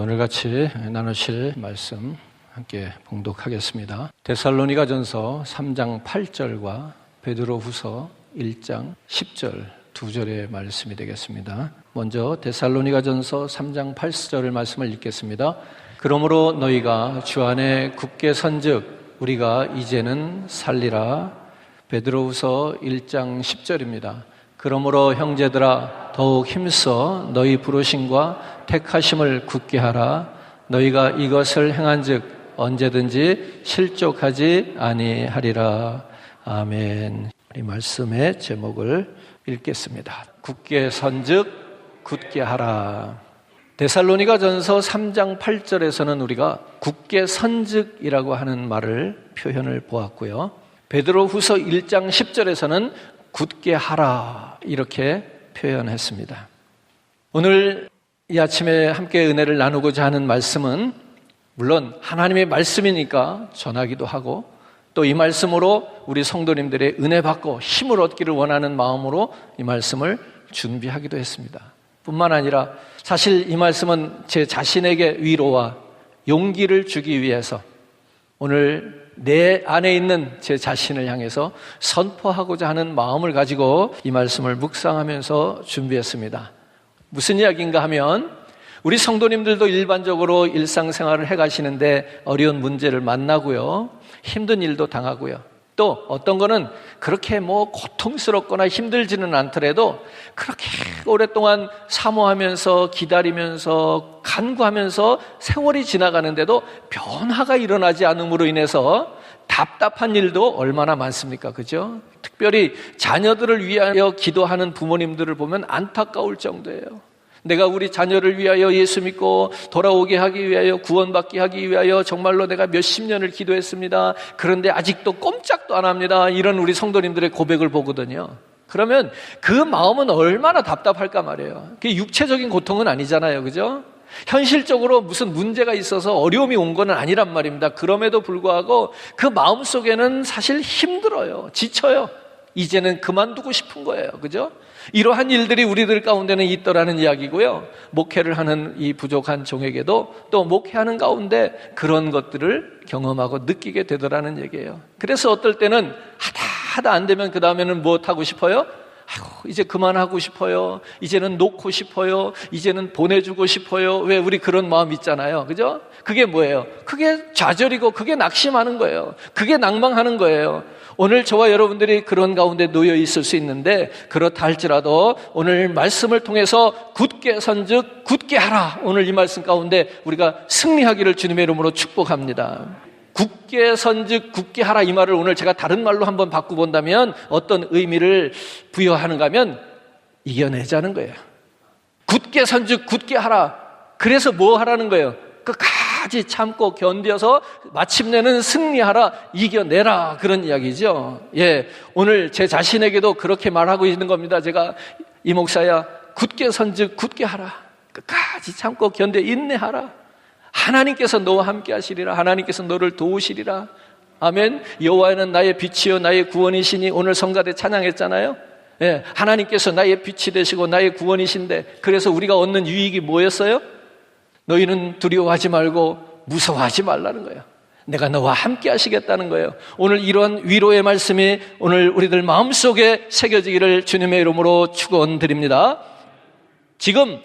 오늘 같이 나누실 말씀 함께 봉독하겠습니다. 데살로니가전서 3장 8절과 베드로후서 1장 10절 두 절의 말씀이 되겠습니다. 먼저 데살로니가전서 3장 8절의 말씀을 읽겠습니다. 그러므로 너희가 주 안에 굳게 선즉 우리가 이제는 살리라. 베드로후서 1장 10절입니다. 그러므로 형제들아 더욱 힘써 너희 부르심과 택하심을 굳게 하라. 너희가 이것을 행한즉 언제든지 실족하지 아니하리라. 아멘. 이 말씀의 제목을 읽겠습니다. 굳게 선즉 굳게 하라. 데살로니가전서 3장 8절에서는 우리가 굳게 선즉이라고 하는 말을 표현을 보았고요. 베드로후서 1장 10절에서는 굳게 하라 이렇게 표현했습니다. 오늘 이 아침에 함께 은혜를 나누고자 하는 말씀은 물론 하나님의 말씀이니까 전하기도 하고 또 이 말씀으로 우리 성도님들의 은혜 받고 힘을 얻기를 원하는 마음으로 이 말씀을 준비하기도 했습니다. 뿐만 아니라 사실 이 말씀은 제 자신에게 위로와 용기를 주기 위해서 오늘 내 안에 있는 제 자신을 향해서 선포하고자 하는 마음을 가지고 이 말씀을 묵상하면서 준비했습니다. 무슨 이야기인가 하면 우리 성도님들도 일반적으로 일상생활을 해가시는데 어려운 문제를 만나고요. 힘든 일도 당하고요. 또 어떤 거는 그렇게 고통스럽거나 힘들지는 않더라도 그렇게 오랫동안 사모하면서 기다리면서 간구하면서 세월이 지나가는데도 변화가 일어나지 않음으로 인해서 답답한 일도 얼마나 많습니까? 그죠? 특별히 자녀들을 위하여 기도하는 부모님들을 보면 안타까울 정도예요. 내가 우리 자녀를 위하여 예수 믿고 돌아오게 하기 위하여 구원받게 하기 위하여 정말로 내가 몇십 년을 기도했습니다. 그런데 아직도 꼼짝도 안 합니다. 이런 우리 성도님들의 고백을 보거든요. 그러면 그 마음은 얼마나 답답할까 말이에요. 그게 육체적인 고통은 아니잖아요. 그죠? 현실적으로 무슨 문제가 있어서 어려움이 온 건 아니란 말입니다. 그럼에도 불구하고 그 마음속에는 사실 힘들어요. 지쳐요. 이제는 그만두고 싶은 거예요. 그죠? 이러한 일들이 우리들 가운데는 있더라는 이야기고요. 목회를 하는 이 부족한 종에게도 또 목회하는 가운데 그런 것들을 경험하고 느끼게 되더라는 얘기예요. 그래서 어떨 때는 하다 안 되면 그 다음에는 무엇 하고 싶어요? 이제 그만하고 싶어요. 이제는 놓고 싶어요. 이제는 보내주고 싶어요. 왜 우리 그런 마음 있잖아요. 그죠? 그게 뭐예요? 그게 좌절이고 그게 낙심하는 거예요. 그게 낭망하는 거예요. 오늘 저와 여러분들이 그런 가운데 놓여 있을 수 있는데 그렇다 할지라도 오늘 말씀을 통해서 굳게 선즉 굳게 하라. 오늘 이 말씀 가운데 우리가 승리하기를 주님의 이름으로 축복합니다. 굳게 선즉 굳게 하라 이 말을 오늘 제가 다른 말로 한번 바꿔본다면 어떤 의미를 부여하는가 하면 이겨내자는 거예요. 굳게 선즉 굳게 하라. 그래서 뭐 하라는 거예요? 끝까지 참고 견뎌서 마침내는 승리하라, 이겨내라 그런 이야기죠. 예, 오늘 제 자신에게도 그렇게 말하고 있는 겁니다. 제가 이 목사야 굳게 선즉 굳게 하라. 끝까지 참고 견뎌 인내하라. 하나님께서 너와 함께 하시리라. 하나님께서 너를 도우시리라. 아멘. 여호와는 나의 빛이요 나의 구원이시니 오늘 성가대 찬양했잖아요. 예, 하나님께서 나의 빛이 되시고 나의 구원이신데 그래서 우리가 얻는 유익이 뭐였어요? 너희는 두려워하지 말고 무서워하지 말라는 거예요. 내가 너와 함께 하시겠다는 거예요. 오늘 이런 위로의 말씀이 오늘 우리들 마음속에 새겨지기를 주님의 이름으로 축원드립니다. 지금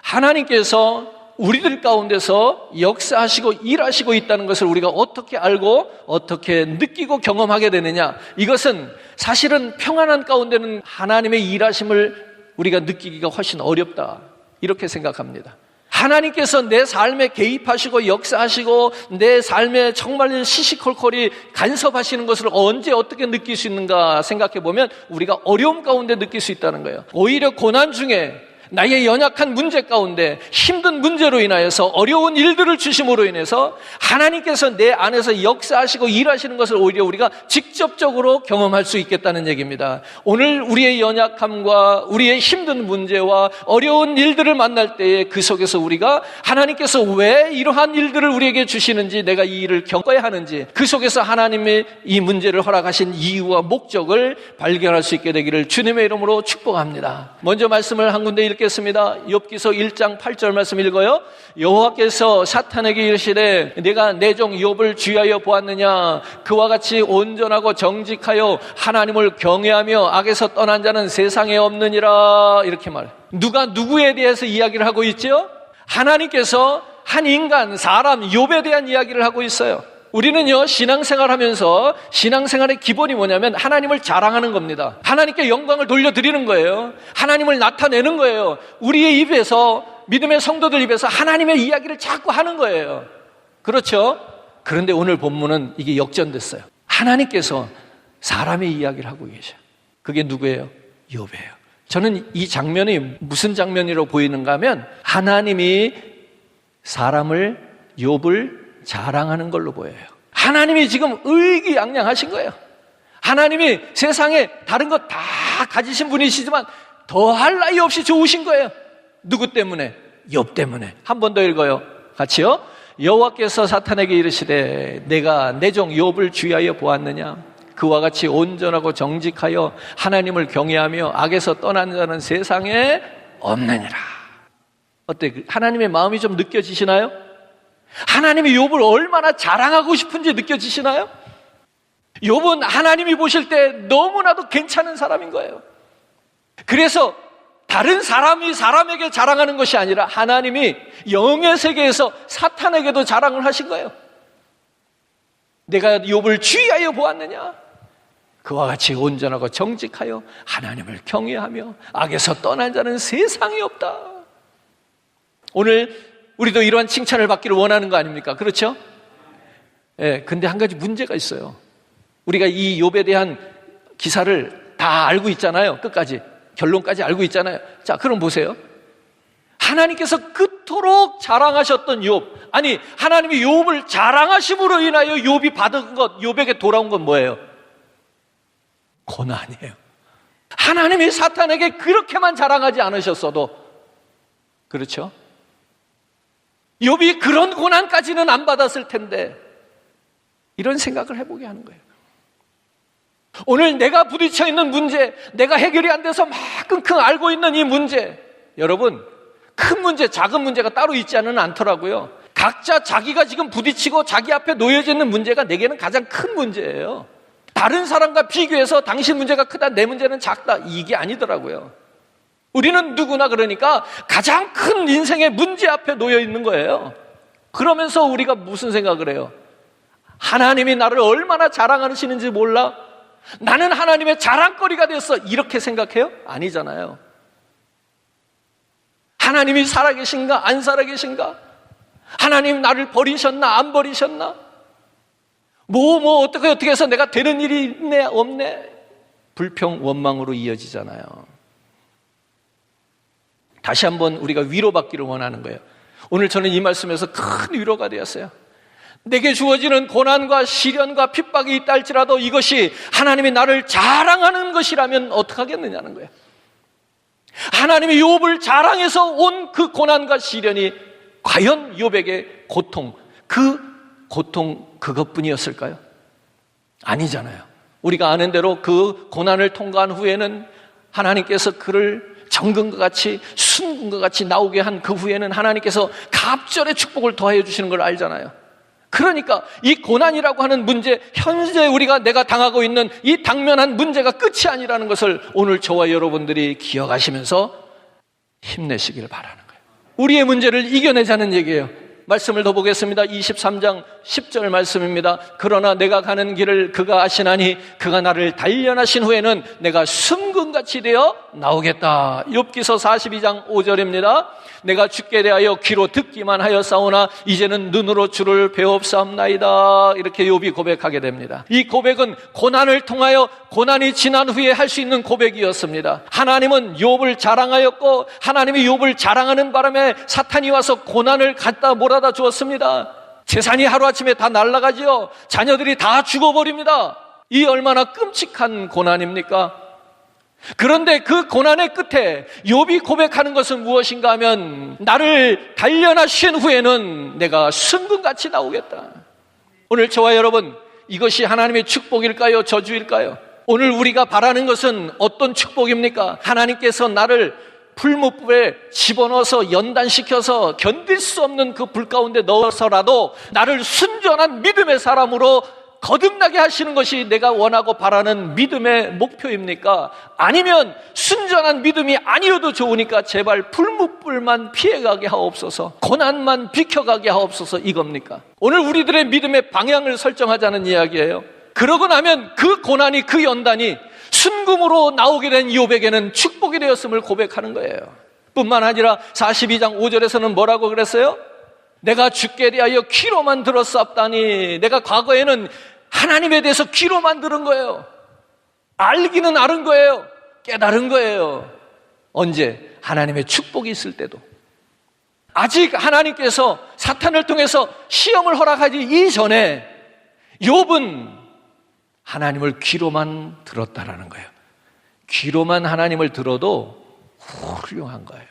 하나님께서 우리들 가운데서 역사하시고 일하시고 있다는 것을 우리가 어떻게 알고 어떻게 느끼고 경험하게 되느냐. 이것은 사실은 평안한 가운데는 하나님의 일하심을 우리가 느끼기가 훨씬 어렵다 이렇게 생각합니다. 하나님께서 내 삶에 개입하시고 역사하시고 내 삶에 정말 시시콜콜이 간섭하시는 것을 언제 어떻게 느낄 수 있는가 생각해 보면 우리가 어려움 가운데 느낄 수 있다는 거예요. 오히려 고난 중에 나의 연약한 문제 가운데 힘든 문제로 인하여서 어려운 일들을 주심으로 인해서 하나님께서 내 안에서 역사하시고 일하시는 것을 오히려 우리가 직접적으로 경험할 수 있겠다는 얘기입니다. 오늘 우리의 연약함과 우리의 힘든 문제와 어려운 일들을 만날 때에 그 속에서 우리가 하나님께서 왜 이러한 일들을 우리에게 주시는지 내가 이 일을 겪어야 하는지 그 속에서 하나님의 이 문제를 허락하신 이유와 목적을 발견할 수 있게 되기를 주님의 이름으로 축복합니다. 먼저 말씀을 한 군데 읽겠습니다. 욥기서 1장 8절 말씀 읽어요. 여호와께서 사탄에게 이르시되 내가 내 종 욥을 주의하여 보았느냐. 그와 같이 온전하고 정직하여 하나님을 경외하며 악에서 떠난 자는 세상에 없느니라. 이렇게 말해요. 누가 누구에 대해서 이야기를 하고 있죠? 하나님께서 한 인간, 사람, 욥에 대한 이야기를 하고 있어요. 우리는요, 신앙생활 하면서 신앙생활의 기본이 뭐냐면 하나님을 자랑하는 겁니다. 하나님께 영광을 돌려드리는 거예요. 하나님을 나타내는 거예요. 우리의 입에서, 믿음의 성도들 입에서 하나님의 이야기를 자꾸 하는 거예요. 그렇죠? 그런데 오늘 본문은 이게 역전됐어요. 하나님께서 사람의 이야기를 하고 계셔요. 그게 누구예요? 욥이에요. 저는 이 장면이 무슨 장면이라고 보이는가 하면 하나님이 사람을, 욥을 자랑하는 걸로 보여요. 하나님이 지금 의기양양하신 거예요. 하나님이 세상에 다른 것 다 가지신 분이시지만 더할 나위 없이 좋으신 거예요. 누구 때문에? 욥 때문에. 한 번 더 읽어요. 같이요. 여호와께서 사탄에게 이르시되 내가 내 종 욥을 주의하여 보았느냐. 그와 같이 온전하고 정직하여 하나님을 경외하며 악에서 떠난 자는 세상에 없느니라. 어때? 하나님의 마음이 좀 느껴지시나요? 하나님이 욥을 얼마나 자랑하고 싶은지 느껴지시나요? 욥은 하나님이 보실 때 너무나도 괜찮은 사람인 거예요. 그래서 다른 사람이 사람에게 자랑하는 것이 아니라 하나님이 영의 세계에서 사탄에게도 자랑을 하신 거예요. 내가 욥을 주의하여 보았느냐? 그와 같이 온전하고 정직하여 하나님을 경외하며 악에서 떠난 자는 세상에 없다. 오늘 우리도 이러한 칭찬을 받기를 원하는 거 아닙니까? 그렇죠? 예, 근데 한 가지 문제가 있어요. 우리가 이 욥에 대한 기사를 다 알고 있잖아요. 끝까지. 결론까지 알고 있잖아요. 자, 그럼 보세요. 하나님께서 그토록 자랑하셨던 욥, 아니 하나님이 욥을 자랑하심으로 인하여 욥이 받은 것, 욥에게 돌아온 건 뭐예요? 고난이에요. 하나님이 사탄에게 그렇게만 자랑하지 않으셨어도, 그렇죠? 욥이 그런 고난까지는 안 받았을 텐데, 이런 생각을 해보게 하는 거예요. 오늘 내가 부딪혀 있는 문제, 내가 해결이 안 돼서 막 끙끙 앓고 있는 이 문제, 여러분 큰 문제, 작은 문제가 따로 있지는 않더라고요. 각자 자기가 지금 부딪히고 자기 앞에 놓여져 있는 문제가 내게는 가장 큰 문제예요. 다른 사람과 비교해서 당신 문제가 크다, 내 문제는 작다, 이게 아니더라고요. 우리는 누구나 그러니까 가장 큰 인생의 문제 앞에 놓여 있는 거예요. 그러면서 우리가 무슨 생각을 해요? 하나님이 나를 얼마나 자랑하시는지 몰라? 나는 하나님의 자랑거리가 됐어. 이렇게 생각해요? 아니잖아요. 하나님이 살아계신가 안 살아계신가? 하나님 나를 버리셨나 안 버리셨나? 어떻게 해서 내가 되는 일이 있네 없네? 불평 원망으로 이어지잖아요. 다시 한번 우리가 위로받기를 원하는 거예요. 오늘 저는 이 말씀에서 큰 위로가 되었어요. 내게 주어지는 고난과 시련과 핍박이 있다 할지라도 이것이 하나님이 나를 자랑하는 것이라면 어떡하겠느냐는 거예요. 하나님이 욥을 자랑해서 온 그 고난과 시련이 과연 욥에게 고통, 그것뿐이었을까요? 아니잖아요. 우리가 아는 대로 그 고난을 통과한 후에는 하나님께서 그를 정금과 같이 순금과 같이 나오게 한 그 후에는 하나님께서 갑절의 축복을 더하여 주시는 걸 알잖아요. 그러니까 이 고난이라고 하는 문제, 현재 내가 당하고 있는 이 당면한 문제가 끝이 아니라는 것을 오늘 저와 여러분들이 기억하시면서 힘내시기를 바라는 거예요. 우리의 문제를 이겨내자는 얘기예요. 말씀을 더 보겠습니다. 23장 10절 말씀입니다. 그러나 내가 가는 길을 그가 아시나니 그가 나를 단련하신 후에는 내가 순금같이 되어 나오겠다. 욥기서 42장 5절입니다. 내가 주께 대하여 귀로 듣기만 하였사오나 이제는 눈으로 주를 배웁사옵나이다. 이렇게 욥이 고백하게 됩니다. 이 고백은 고난을 통하여 고난이 지난 후에 할 수 있는 고백이었습니다. 하나님은 욥을 자랑하였고 하나님이 욥을 자랑하는 바람에 사탄이 와서 고난을 갖다 몰아다 주었습니다. 재산이 하루아침에 다 날아가지요. 자녀들이 다 죽어버립니다. 이 얼마나 끔찍한 고난입니까? 그런데 그 고난의 끝에 욥이 고백하는 것은 무엇인가 하면 나를 단련하신 후에는 내가 순금같이 나오겠다. 오늘 저와 여러분, 이것이 하나님의 축복일까요? 저주일까요? 오늘 우리가 바라는 것은 어떤 축복입니까? 하나님께서 나를 풀무불에 집어넣어서 연단시켜서 견딜 수 없는 그 불 가운데 넣어서라도 나를 순전한 믿음의 사람으로 거듭나게 하시는 것이 내가 원하고 바라는 믿음의 목표입니까? 아니면 순전한 믿음이 아니어도 좋으니까 제발 풀무불만 피해가게 하옵소서, 고난만 비켜가게 하옵소서, 이겁니까? 오늘 우리들의 믿음의 방향을 설정하자는 이야기예요. 그러고 나면 그 고난이, 그 연단이 순금으로 나오게 된 욥에게는 축복이 되었음을 고백하는 거예요. 뿐만 아니라 42장 5절에서는 뭐라고 그랬어요? 내가 주께 대하여 귀로만 들었사옵다니. 내가 과거에는 하나님에 대해서 귀로만 들은 거예요. 알기는 아는 거예요. 깨달은 거예요. 언제? 하나님의 축복이 있을 때도. 아직 하나님께서 사탄을 통해서 시험을 허락하기 이전에 욥은 하나님을 귀로만 들었다라는 거예요. 귀로만 하나님을 들어도 훌륭한 거예요.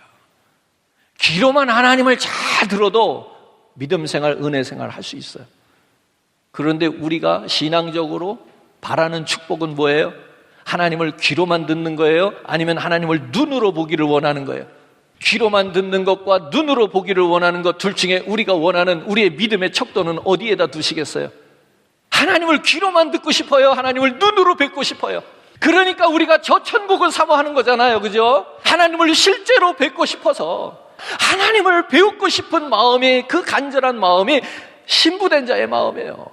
귀로만 하나님을 잘 들어도 믿음 생활, 은혜 생활 할 수 있어요. 그런데 우리가 신앙적으로 바라는 축복은 뭐예요? 하나님을 귀로만 듣는 거예요? 아니면 하나님을 눈으로 보기를 원하는 거예요? 귀로만 듣는 것과 눈으로 보기를 원하는 것 둘 중에 우리가 원하는 우리의 믿음의 척도는 어디에다 두시겠어요? 하나님을 귀로만 듣고 싶어요? 하나님을 눈으로 뵙고 싶어요? 그러니까 우리가 저 천국을 사모하는 거잖아요. 그죠? 하나님을 실제로 뵙고 싶어서 하나님을 배우고 싶은 마음이, 그 간절한 마음이 신부된 자의 마음이에요.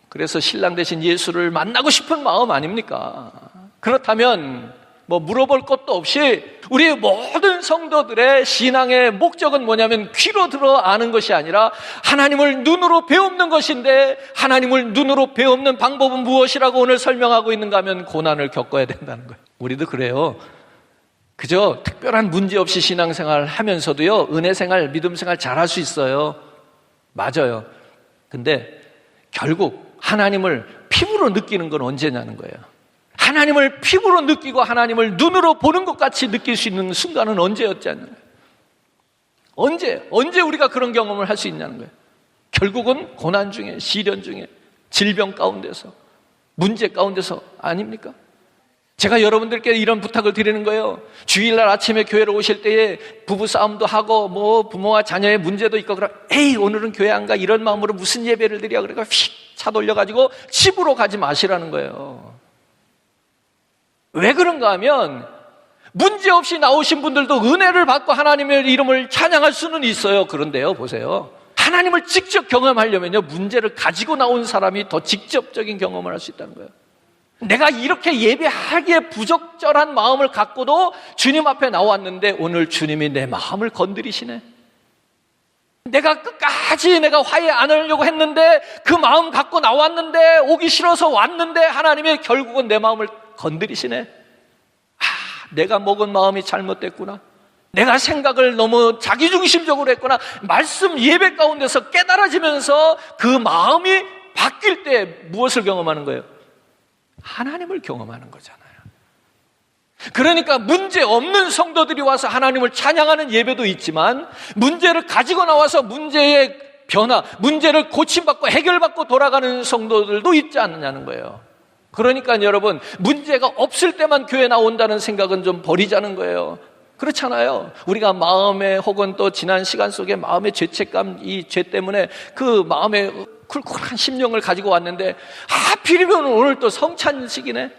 그래서 신랑 되신 예수를 만나고 싶은 마음 아닙니까? 그렇다면 뭐 물어볼 것도 없이 우리 모든 성도들의 신앙의 목적은 뭐냐면 귀로 들어 아는 것이 아니라 하나님을 눈으로 배우는 것인데, 하나님을 눈으로 배우는 방법은 무엇이라고 오늘 설명하고 있는가 하면 고난을 겪어야 된다는 거예요. 우리도 그래요. 그저 특별한 문제 없이 신앙생활 하면서도요, 은혜생활, 믿음생활 잘할 수 있어요. 맞아요. 근데 결국 하나님을 피부로 느끼는 건 언제냐는 거예요. 하나님을 피부로 느끼고 하나님을 눈으로 보는 것 같이 느낄 수 있는 순간은 언제였냐는 거예요. 언제 우리가 그런 경험을 할 수 있냐는 거예요. 결국은 고난 중에, 시련 중에, 질병 가운데서, 문제 가운데서 아닙니까? 제가 여러분들께 이런 부탁을 드리는 거예요. 주일날 아침에 교회로 오실 때에 부부싸움도 하고 뭐 부모와 자녀의 문제도 있고 그럼 에이 오늘은 교회 안 가, 이런 마음으로 무슨 예배를 드려, 그러니까 휙 차 돌려가지고 집으로 가지 마시라는 거예요. 왜 그런가 하면 문제없이 나오신 분들도 은혜를 받고 하나님의 이름을 찬양할 수는 있어요. 그런데요, 보세요. 하나님을 직접 경험하려면요, 문제를 가지고 나온 사람이 더 직접적인 경험을 할 수 있다는 거예요. 내가 이렇게 예배하기에 부적절한 마음을 갖고도 주님 앞에 나왔는데 오늘 주님이 내 마음을 건드리시네. 내가 끝까지 내가 화해 안 하려고 했는데 그 마음 갖고 나왔는데, 오기 싫어서 왔는데 하나님이 결국은 내 마음을 건드리시네. 내가 먹은 마음이 잘못됐구나. 내가 생각을 너무 자기중심적으로 했구나. 말씀 예배 가운데서 깨달아지면서 그 마음이 바뀔 때 무엇을 경험하는 거예요? 하나님을 경험하는 거잖아요. 그러니까 문제 없는 성도들이 와서 하나님을 찬양하는 예배도 있지만, 문제를 가지고 나와서 문제의 변화, 문제를 고침받고 해결받고 돌아가는 성도들도 있지 않느냐는 거예요. 그러니까 여러분, 문제가 없을 때만 교회 나온다는 생각은 좀 버리자는 거예요. 그렇잖아요. 우리가 마음에, 혹은 또 지난 시간 속에 마음의 죄책감, 이 죄 때문에 그 마음에 쿨쿨한 심령을 가지고 왔는데 하필이면 오늘 또 성찬식이네.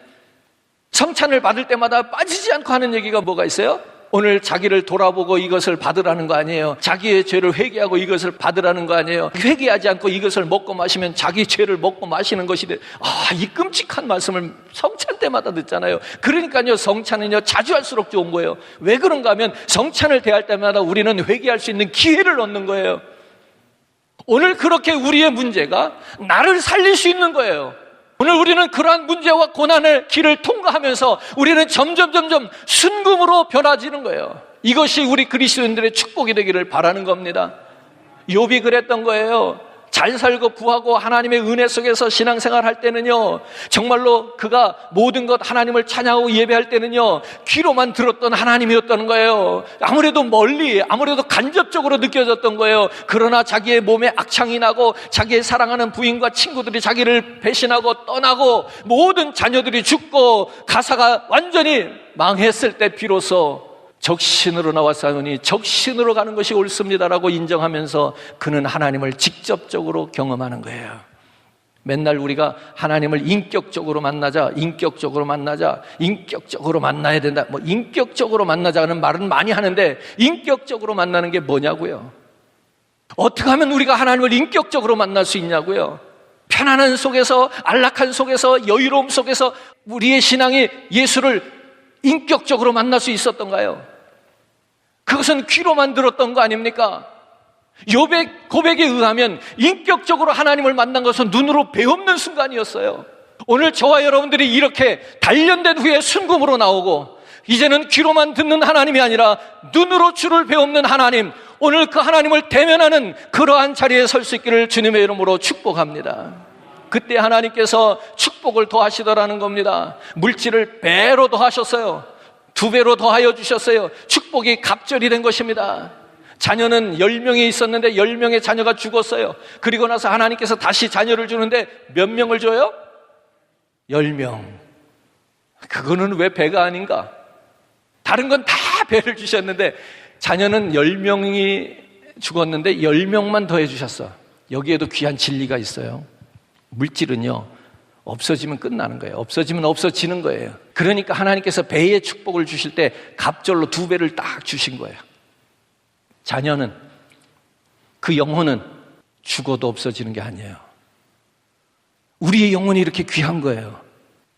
성찬을 받을 때마다 빠지지 않고 하는 얘기가 뭐가 있어요? 오늘 자기를 돌아보고 이것을 받으라는 거 아니에요. 자기의 죄를 회개하고 이것을 받으라는 거 아니에요. 회개하지 않고 이것을 먹고 마시면 자기 죄를 먹고 마시는 것이 돼. 이 끔찍한 말씀을 성찬 때마다 듣잖아요. 그러니까요, 성찬은요 자주 할수록 좋은 거예요. 왜 그런가 하면 성찬을 대할 때마다 우리는 회개할 수 있는 기회를 얻는 거예요. 오늘 그렇게 우리의 문제가 나를 살릴 수 있는 거예요. 오늘 우리는 그러한 문제와 고난의 길을 통과하면서 우리는 점점 순금으로 변화지는 거예요. 이것이 우리 그리스도인들의 축복이 되기를 바라는 겁니다. 욥이 그랬던 거예요. 잘 살고 부하고 하나님의 은혜 속에서 신앙생활 할 때는요, 정말로 그가 모든 것 하나님을 찬양하고 예배할 때는요, 귀로만 들었던 하나님이었던 거예요. 아무래도 멀리, 아무래도 간접적으로 느껴졌던 거예요. 그러나 자기의 몸에 악창이 나고 자기의 사랑하는 부인과 친구들이 자기를 배신하고 떠나고 모든 자녀들이 죽고 가사가 완전히 망했을 때 비로소 적신으로 나왔사오니 적신으로 가는 것이 옳습니다라고 인정하면서 그는 하나님을 직접적으로 경험하는 거예요. 맨날 우리가 하나님을 인격적으로 만나자, 인격적으로 만나야 된다. 인격적으로 만나자는 말은 많이 하는데 인격적으로 만나는 게 뭐냐고요? 어떻게 하면 우리가 하나님을 인격적으로 만날 수 있냐고요? 편안한 속에서, 안락한 속에서, 여유로움 속에서 우리의 신앙이 예수를 인격적으로 만날 수 있었던가요? 그것은 귀로만 들었던 거 아닙니까? 욥의 고백에 의하면 인격적으로 하나님을 만난 것은 눈으로 배없는 순간이었어요. 오늘 저와 여러분들이 이렇게 단련된 후에 순금으로 나오고 이제는 귀로만 듣는 하나님이 아니라 눈으로 주를 배없는 하나님, 오늘 그 하나님을 대면하는 그러한 자리에 설 수 있기를 주님의 이름으로 축복합니다. 그때 하나님께서 축복을 더하시더라는 겁니다. 물질을 배로 더하셨어요. 2배로 더하여 주셨어요. 축복이 갑절이 된 것입니다. 자녀는 10명이 있었는데 10명의 자녀가 죽었어요. 그리고 나서 하나님께서 다시 자녀를 주는데 몇 명을 줘요? 10명. 그거는 왜 배가 아닌가? 다른 건 다 배를 주셨는데 자녀는 10명이 죽었는데 10명만 더해 주셨어. 여기에도 귀한 진리가 있어요. 물질은요, 없어지면 끝나는 거예요. 없어지면 없어지는 거예요. 그러니까 하나님께서 배의 축복을 주실 때 갑절로 2배를 딱 주신 거예요. 자녀는, 그 영혼은 죽어도 없어지는 게 아니에요. 우리의 영혼이 이렇게 귀한 거예요.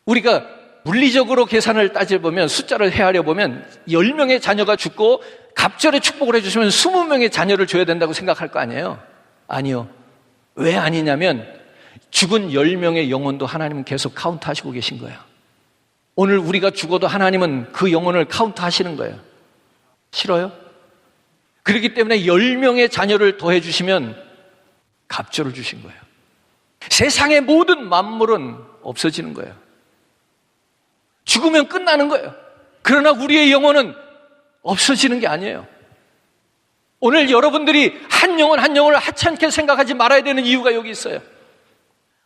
우리가 물리적으로 계산을 따져보면, 숫자를 헤아려 보면 10명의 자녀가 죽고 갑절의 축복을 해주시면 20명의 자녀를 줘야 된다고 생각할 거 아니에요? 아니요. 왜 아니냐면 죽은 10명의 영혼도 하나님은 계속 카운트하시고 계신 거예요. 오늘 우리가 죽어도 하나님은 그 영혼을 카운트하시는 거예요. 싫어요? 그렇기 때문에 10명의 자녀를 더해주시면 갑절을 주신 거예요. 세상의 모든 만물은 없어지는 거예요. 죽으면 끝나는 거예요. 그러나 우리의 영혼은 없어지는 게 아니에요. 오늘 여러분들이 한 영혼 한 영혼을 하찮게 생각하지 말아야 되는 이유가 여기 있어요.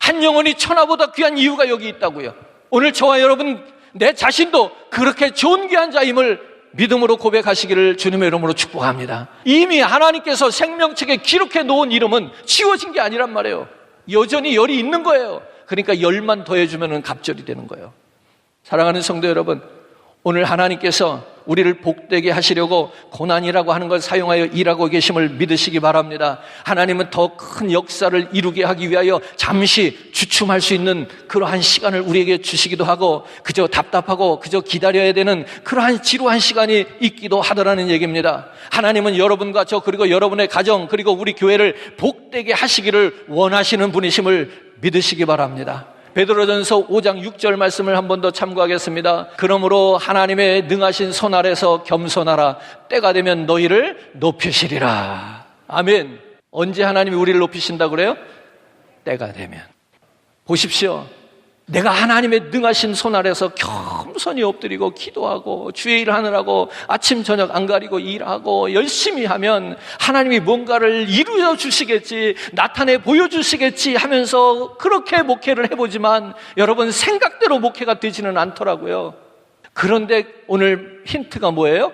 한 영혼이 천하보다 귀한 이유가 여기 있다고요. 오늘 저와 여러분, 내 자신도 그렇게 존귀한 자임을 믿음으로 고백하시기를 주님의 이름으로 축복합니다. 이미 하나님께서 생명책에 기록해 놓은 이름은 지워진 게 아니란 말이에요. 여전히 열이 있는 거예요. 그러니까 열만 더해주면 갑절이 되는 거예요. 사랑하는 성도 여러분, 오늘 하나님께서 우리를 복되게 하시려고 고난이라고 하는 걸 사용하여 일하고 계심을 믿으시기 바랍니다. 하나님은 더 큰 역사를 이루게 하기 위하여 잠시 주춤할 수 있는 그러한 시간을 우리에게 주시기도 하고, 그저 답답하고 그저 기다려야 되는 그러한 지루한 시간이 있기도 하더라는 얘기입니다. 하나님은 여러분과 저, 그리고 여러분의 가정, 그리고 우리 교회를 복되게 하시기를 원하시는 분이심을 믿으시기 바랍니다. 베드로전서 5장 6절 말씀을 한 번 더 참고하겠습니다. 그러므로 하나님의 능하신 손 아래서 겸손하라. 때가 되면 너희를 높이시리라. 아멘. 언제 하나님이 우리를 높이신다고 그래요? 때가 되면. 보십시오. 내가 하나님의 능하신 손 아래서 겸손히 엎드리고 기도하고 주의 일을 하느라고 아침 저녁 안 가리고 일하고 열심히 하면 하나님이 뭔가를 이루어 주시겠지, 나타내 보여주시겠지 하면서 그렇게 목회를 해보지만 여러분, 생각대로 목회가 되지는 않더라고요. 그런데 오늘 힌트가 뭐예요?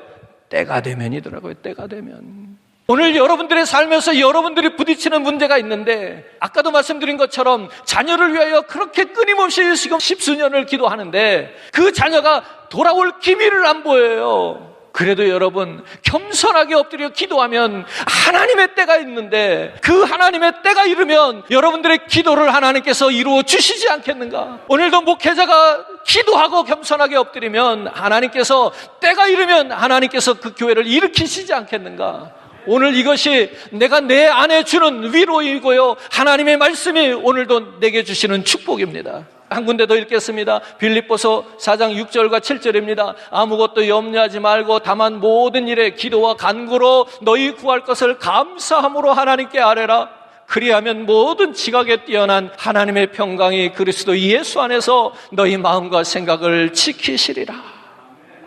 때가 되면이더라고요. 때가 되면. 오늘 여러분들의 삶에서 여러분들이 부딪히는 문제가 있는데, 아까도 말씀드린 것처럼 자녀를 위하여 그렇게 끊임없이 지금 10수년을 기도하는데 그 자녀가 돌아올 기미를 안 보여요. 그래도 여러분, 겸손하게 엎드려 기도하면 하나님의 때가 있는데, 그 하나님의 때가 이르면 여러분들의 기도를 하나님께서 이루어 주시지 않겠는가? 오늘도 목회자가 기도하고 겸손하게 엎드리면 하나님께서 때가 이르면 하나님께서 그 교회를 일으키시지 않겠는가? 오늘 이것이 내가 내 안에 주는 위로이고요, 하나님의 말씀이 오늘도 내게 주시는 축복입니다. 한 군데 더 읽겠습니다. 빌립보서 4장 6절과 7절입니다. 아무것도 염려하지 말고 다만 모든 일에 기도와 간구로 너희 구할 것을 감사함으로 하나님께 아뢰라. 그리하면 모든 지각에 뛰어난 하나님의 평강이 그리스도 예수 안에서 너희 마음과 생각을 지키시리라.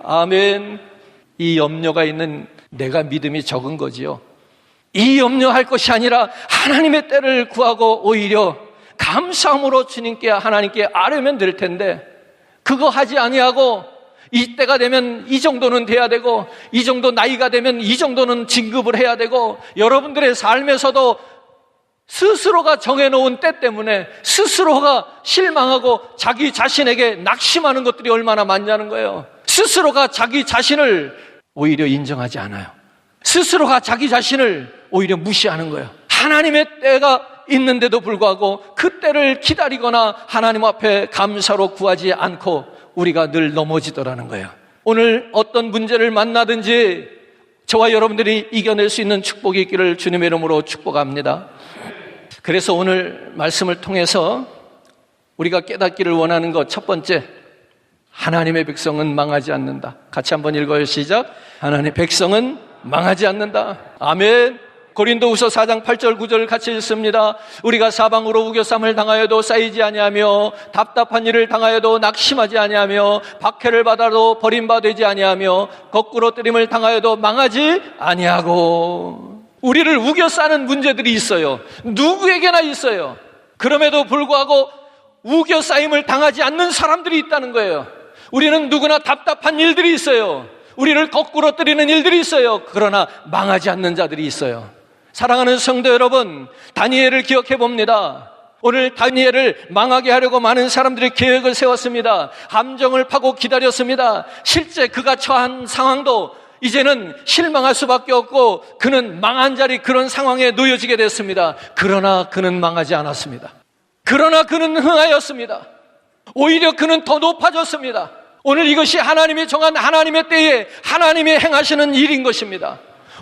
아멘. 이 염려가 있는 내가 믿음이 적은 거지요. 이 염려할 것이 아니라 하나님의 때를 구하고 오히려 감사함으로 주님께, 하나님께 아뢰면 될 텐데, 그거 하지 아니하고 이때가 되면 이 정도는 돼야 되고, 이 정도 나이가 되면 이 정도는 진급을 해야 되고, 여러분들의 삶에서도 스스로가 정해놓은 때 때문에 스스로가 실망하고 자기 자신에게 낙심하는 것들이 얼마나 많냐는 거예요. 스스로가 자기 자신을 오히려 인정하지 않아요. 스스로가 자기 자신을 오히려 무시하는 거예요. 하나님의 때가 있는데도 불구하고 그 때를 기다리거나 하나님 앞에 감사로 구하지 않고 우리가 늘 넘어지더라는 거예요. 오늘 어떤 문제를 만나든지 저와 여러분들이 이겨낼 수 있는 축복이 있기를 주님의 이름으로 축복합니다. 그래서 오늘 말씀을 통해서 우리가 깨닫기를 원하는 것, 첫 번째, 하나님의 백성은 망하지 않는다. 같이 한번 읽어요. 시작. 하나님의 백성은 망하지 않는다. 아멘. 고린도후서 4장 8절 9절 같이 읽습니다. 우리가 사방으로 우겨쌈을 당하여도 쌓이지 아니하며 답답한 일을 당하여도 낙심하지 아니하며 박해를 받아도 버림받지 아니하며 거꾸로 뜨림을 당하여도 망하지 아니하고. 우리를 우겨싸는 문제들이 있어요. 누구에게나 있어요. 그럼에도 불구하고 우겨싸임을 당하지 않는 사람들이 있다는 거예요. 우리는 누구나 답답한 일들이 있어요. 우리를 거꾸로 뜨리는 일들이 있어요. 그러나 망하지 않는 자들이 있어요. 사랑하는 성도 여러분, 다니엘을 기억해 봅니다. 오늘 다니엘을 망하게 하려고 많은 사람들이 계획을 세웠습니다. 함정을 파고 기다렸습니다. 실제 그가 처한 상황도 이제는 실망할 수밖에 없고 그는 망한 자리, 그런 상황에 놓여지게 됐습니다. 그러나 그는 망하지 않았습니다. 그러나 그는 흥하였습니다. 오히려 그는 더 높아졌습니다. 오늘 이것이 하나님이 정한 하나님의 때에 하나님이 행하시는 일인 것입니다.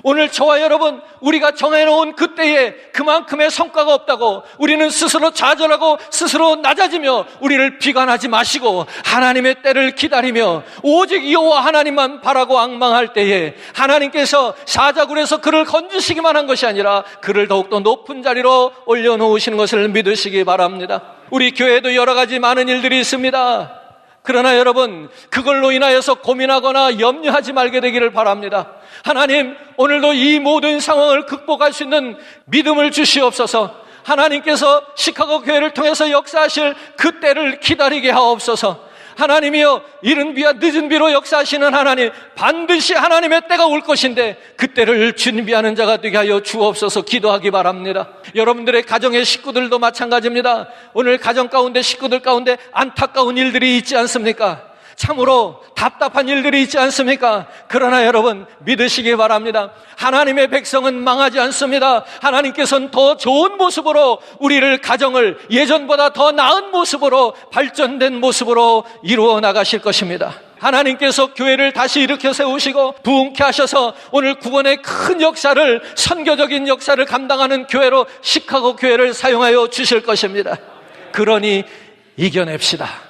오늘 저와 여러분, 우리가 정해놓은 그 때에 그만큼의 성과가 없다고 우리는 스스로 좌절하고 스스로 낮아지며 우리를 비관하지 마시고 하나님의 때를 기다리며 오직 여호와 하나님만 바라고 앙망할 때에 하나님께서 사자굴에서 그를 건지시기만 한 것이 아니라 그를 더욱더 높은 자리로 올려놓으시는 것을 믿으시기 바랍니다. 우리 교회에도 여러 가지 많은 일들이 있습니다. 그러나 여러분, 그걸로 인하여서 고민하거나 염려하지 말게 되기를 바랍니다. 하나님, 오늘도 이 모든 상황을 극복할 수 있는 믿음을 주시옵소서. 하나님께서 시카고 교회를 통해서 역사하실 그 때를 기다리게 하옵소서. 하나님이여, 이른 비와 늦은 비로 역사하시는 하나님, 반드시 하나님의 때가 올 것인데 그 때를 준비하는 자가 되게 하여 주옵소서. 기도하기 바랍니다. 여러분들의 가정의 식구들도 마찬가지입니다. 오늘 가정 가운데, 식구들 가운데 안타까운 일들이 있지 않습니까? 참으로 답답한 일들이 있지 않습니까? 그러나 여러분, 믿으시기 바랍니다. 하나님의 백성은 망하지 않습니다. 하나님께서는 더 좋은 모습으로 우리를, 가정을 예전보다 더 나은 모습으로, 발전된 모습으로 이루어 나가실 것입니다. 하나님께서 교회를 다시 일으켜 세우시고 부흥케 하셔서 오늘 구원의 큰 역사를, 선교적인 역사를 감당하는 교회로 시카고 교회를 사용하여 주실 것입니다. 그러니 이겨냅시다.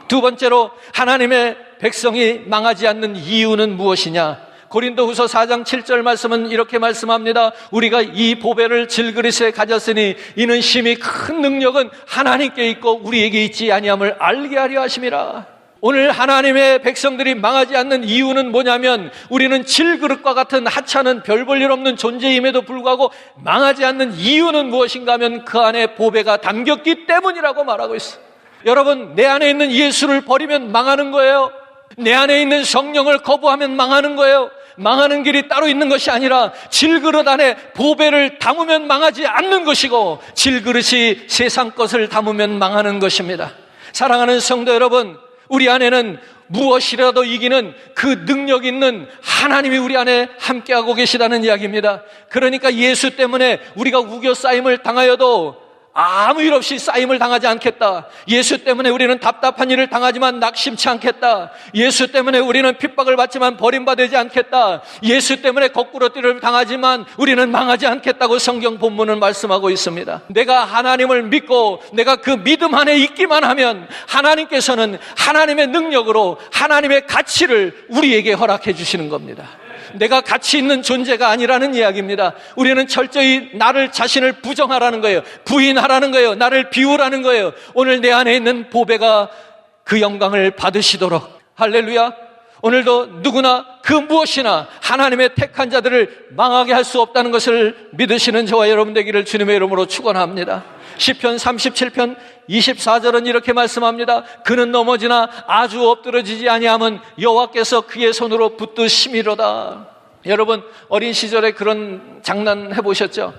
두 번째로, 하나님의 백성이 망하지 않는 이유는 무엇이냐? 고린도후서 4장 7절 말씀은 이렇게 말씀합니다. 우리가 이 보배를 질그릇에 가졌으니 이는 심히 큰 능력은 하나님께 있고 우리에게 있지 아니함을 알게 하려 하심이라. 오늘 하나님의 백성들이 망하지 않는 이유는 뭐냐면, 우리는 질그릇과 같은 하찮은 별 볼 일 없는 존재임에도 불구하고 망하지 않는 이유는 무엇인가 하면 그 안에 보배가 담겼기 때문이라고 말하고 있어요. 여러분, 내 안에 있는 예수를 버리면 망하는 거예요. 내 안에 있는 성령을 거부하면 망하는 거예요. 망하는 길이 따로 있는 것이 아니라 질그릇 안에 보배를 담으면 망하지 않는 것이고, 질그릇이 세상 것을 담으면 망하는 것입니다. 사랑하는 성도 여러분, 우리 안에는 무엇이라도 이기는 그 능력 있는 하나님이 우리 안에 함께하고 계시다는 이야기입니다. 그러니까 예수 때문에 우리가 우겨싸임을 당하여도 아무 일 없이 쌓임을 당하지 않겠다. 예수 때문에 우리는 답답한 일을 당하지만 낙심치 않겠다. 예수 때문에 우리는 핍박을 받지만 버림받지 않겠다. 예수 때문에 거꾸로 뛰를 당하지만 우리는 망하지 않겠다고 성경 본문은 말씀하고 있습니다. 내가 하나님을 믿고 내가 그 믿음 안에 있기만 하면 하나님께서는 하나님의 능력으로 하나님의 가치를 우리에게 허락해 주시는 겁니다. 내가 가치 있는 존재가 아니라는 이야기입니다. 우리는 철저히 나를, 자신을 부정하라는 거예요. 부인하라는 거예요. 나를 비우라는 거예요. 오늘 내 안에 있는 보배가 그 영광을 받으시도록, 할렐루야, 오늘도 누구나 그 무엇이나 하나님의 택한 자들을 망하게 할 수 없다는 것을 믿으시는 저와 여러분 되기를 주님의 이름으로 축원합니다. 시편 37편 24절은 이렇게 말씀합니다. 그는 넘어지나 아주 엎드러지지 아니함은 여호와께서 그의 손으로 붙드심이로다. 여러분 어린 시절에 그런 장난 해보셨죠?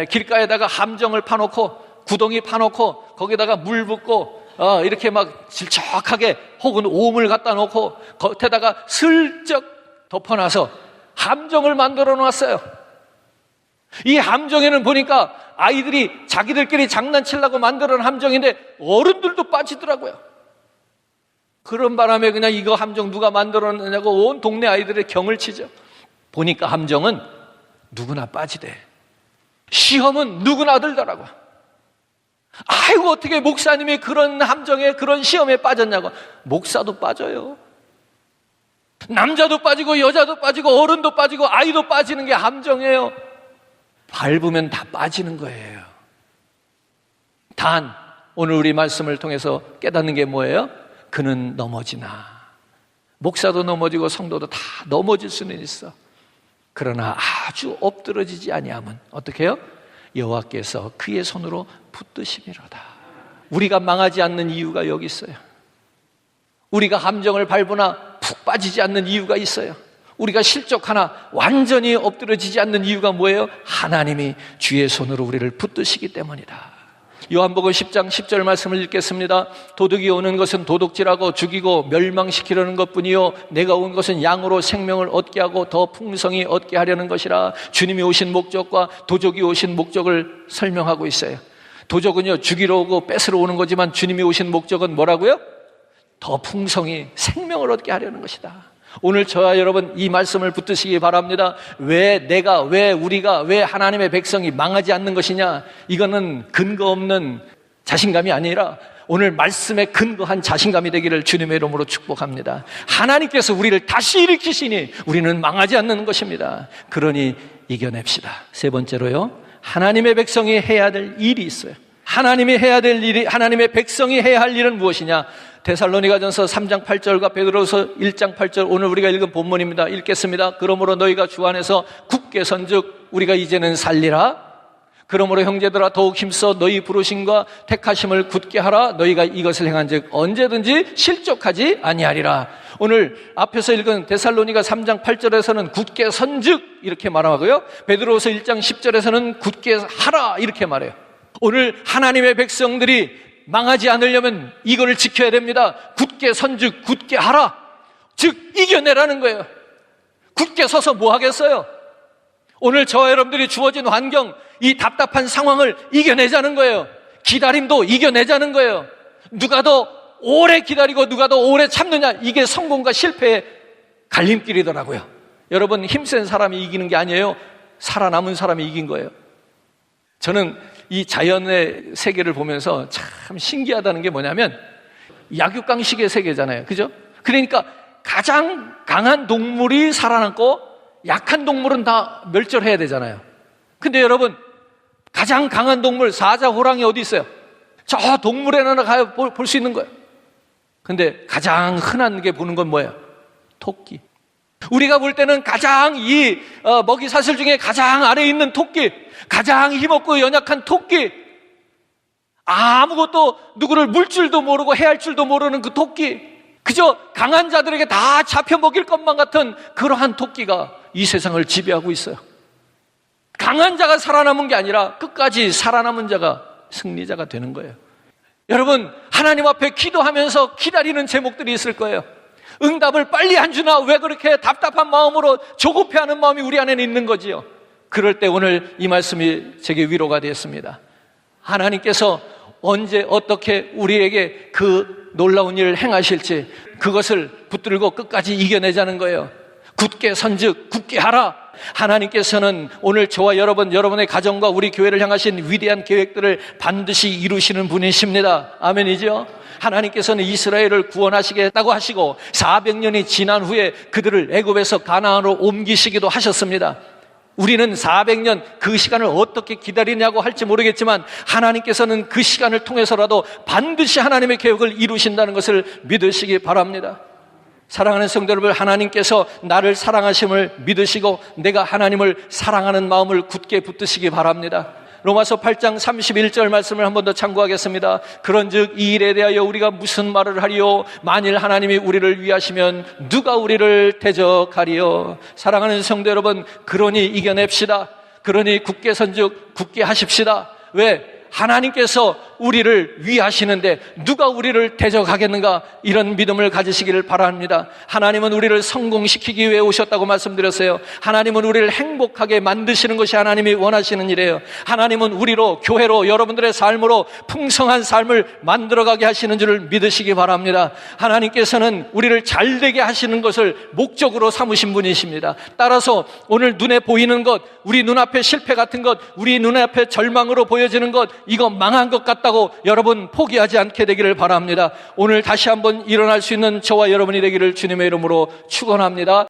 길가에다가 함정을 파놓고 구덩이 파놓고 거기다가 물 붓고 이렇게 막 질척하게 혹은 오물 갖다 놓고 겉에다가 슬쩍 덮어놔서 함정을 만들어 놨어요. 이 함정에는 보니까 아이들이 자기들끼리 장난치려고 만들어 놓은 함정인데 어른들도 빠지더라고요. 그런 바람에 그냥 이거 함정 누가 만들어 놨냐고 온 동네 아이들의 경을 치죠. 보니까 함정은 누구나 빠지대. 시험은 누구나 들더라고요. 아이고 어떻게 목사님이 그런 함정에 그런 시험에 빠졌냐고. 목사도 빠져요. 남자도 빠지고 여자도 빠지고 어른도 빠지고 아이도 빠지는 게 함정이에요. 밟으면 다 빠지는 거예요. 단 오늘 우리 말씀을 통해서 깨닫는 게 뭐예요? 그는 넘어지나. 목사도 넘어지고 성도도 다 넘어질 수는 있어. 그러나 아주 엎드러지지 아니하면 어떻게 해요? 여호와께서 그의 손으로 붙드심이로다. 우리가 망하지 않는 이유가 여기 있어요. 우리가 함정을 밟으나 푹 빠지지 않는 이유가 있어요. 우리가 실족하나 완전히 엎드러지지 않는 이유가 뭐예요? 하나님이 주의 손으로 우리를 붙드시기 때문이다. 요한복음 10장 10절 말씀을 읽겠습니다. 도둑이 오는 것은 도둑질하고 죽이고 멸망시키려는 것뿐이요 내가 온 것은 양으로 생명을 얻게 하고 더 풍성히 얻게 하려는 것이라. 주님이 오신 목적과 도적이 오신 목적을 설명하고 있어요. 도적은요 죽이러 오고 뺏으러 오는 거지만 주님이 오신 목적은 뭐라고요? 더 풍성히 생명을 얻게 하려는 것이다. 오늘 저와 여러분 이 말씀을 붙드시기 바랍니다. 왜 우리가 왜 하나님의 백성이 망하지 않는 것이냐? 이거는 근거 없는 자신감이 아니라 오늘 말씀에 근거한 자신감이 되기를 주님의 이름으로 축복합니다. 하나님께서 우리를 다시 일으키시니 우리는 망하지 않는 것입니다. 그러니 이겨냅시다. 세 번째로요, 하나님의 백성이 해야 될 일이 있어요. 하나님의 백성이 해야 할 일은 무엇이냐? 데살로니가전서 3장 8절과 베드로서 1장 8절, 오늘 우리가 읽은 본문입니다. 읽겠습니다. 그러므로 너희가 주 안에서 굳게 선즉 우리가 이제는 살리라. 그러므로 형제들아 더욱 힘써 너희 부르심과 택하심을 굳게 하라. 너희가 이것을 행한즉 언제든지 실족하지 아니하리라. 오늘 앞에서 읽은 데살로니가 3장 8절에서는 굳게 선즉 이렇게 말하고요, 베드로서 1장 10절에서는 굳게 하라 이렇게 말해요. 오늘 하나님의 백성들이 망하지 않으려면 이거를 지켜야 됩니다. 굳게 선즉 굳게 하라. 즉 이겨내라는 거예요. 굳게 서서 뭐 하겠어요? 오늘 저와 여러분들이 주어진 환경, 이 답답한 상황을 이겨내자는 거예요. 기다림도 이겨내자는 거예요. 누가 더 오래 기다리고 누가 더 오래 참느냐, 이게 성공과 실패의 갈림길이더라고요. 여러분, 힘센 사람이 이기는 게 아니에요. 살아남은 사람이 이긴 거예요. 저는 이 자연의 세계를 보면서 참 신기하다는 게 뭐냐면 약육강식의 세계잖아요. 그죠? 그러니까 가장 강한 동물이 살아남고 약한 동물은 다 멸절해야 되잖아요. 근데 여러분, 가장 강한 동물 사자, 호랑이 어디 있어요? 저 동물원에 가야 볼 수 있는 거예요. 근데 가장 흔한 게 보는 건 뭐예요? 토끼. 우리가 볼 때는 가장 먹이 사슬 중에 가장 아래에 있는 토끼, 가장 힘없고 연약한 토끼, 아무것도 누구를 물 줄도 모르고 해할 줄도 모르는 그 토끼, 그저 강한 자들에게 다 잡혀 먹일 것만 같은 그러한 토끼가 이 세상을 지배하고 있어요. 강한 자가 살아남은 게 아니라 끝까지 살아남은 자가 승리자가 되는 거예요. 여러분, 하나님 앞에 기도하면서 기다리는 제목들이 있을 거예요. 응답을 빨리 안 주나 왜 그렇게 답답한 마음으로 조급해하는 마음이 우리 안에는 있는 거지요. 그럴 때 오늘 이 말씀이 제게 위로가 되었습니다. 하나님께서 언제 어떻게 우리에게 그 놀라운 일을 행하실지 그것을 붙들고 끝까지 이겨내자는 거예요. 굳게 선즉 굳게 하라. 하나님께서는 오늘 저와 여러분의 가정과 우리 교회를 향하신 위대한 계획들을 반드시 이루시는 분이십니다. 아멘이죠? 하나님께서는 이스라엘을 구원하시겠다고 하시고 400년이 지난 후에 그들을 애굽에서 가나안으로 옮기시기도 하셨습니다. 우리는 400년 그 시간을 어떻게 기다리냐고 할지 모르겠지만 하나님께서는 그 시간을 통해서라도 반드시 하나님의 계획을 이루신다는 것을 믿으시기 바랍니다. 사랑하는 성도 여러분, 하나님께서 나를 사랑하심을 믿으시고 내가 하나님을 사랑하는 마음을 굳게 붙드시기 바랍니다. 로마서 8장 31절 말씀을 한 번 더 참고하겠습니다. 그런즉 이 일에 대하여 우리가 무슨 말을 하리요? 만일 하나님이 우리를 위하시면 누가 우리를 대적하리요? 사랑하는 성도 여러분, 그러니 이겨냅시다. 그러니 굳게 선즉 굳게 하십시다. 왜? 하나님께서 우리를 위하시는데 누가 우리를 대적하겠는가? 이런 믿음을 가지시기를 바랍니다. 하나님은 우리를 성공시키기 위해 오셨다고 말씀드렸어요. 하나님은 우리를 행복하게 만드시는 것이 하나님이 원하시는 일이에요. 하나님은 우리로, 교회로, 여러분들의 삶으로 풍성한 삶을 만들어가게 하시는 줄을 믿으시기 바랍니다. 하나님께서는 우리를 잘되게 하시는 것을 목적으로 삼으신 분이십니다. 따라서 오늘 눈에 보이는 것, 우리 눈앞에 실패 같은 것, 우리 눈앞에 절망으로 보여지는 것, 이거 망한 것 같다고 여러분 포기하지 않게 되기를 바랍니다. 오늘 다시 한번 일어날 수 있는 저와 여러분이 되기를 주님의 이름으로 축원합니다.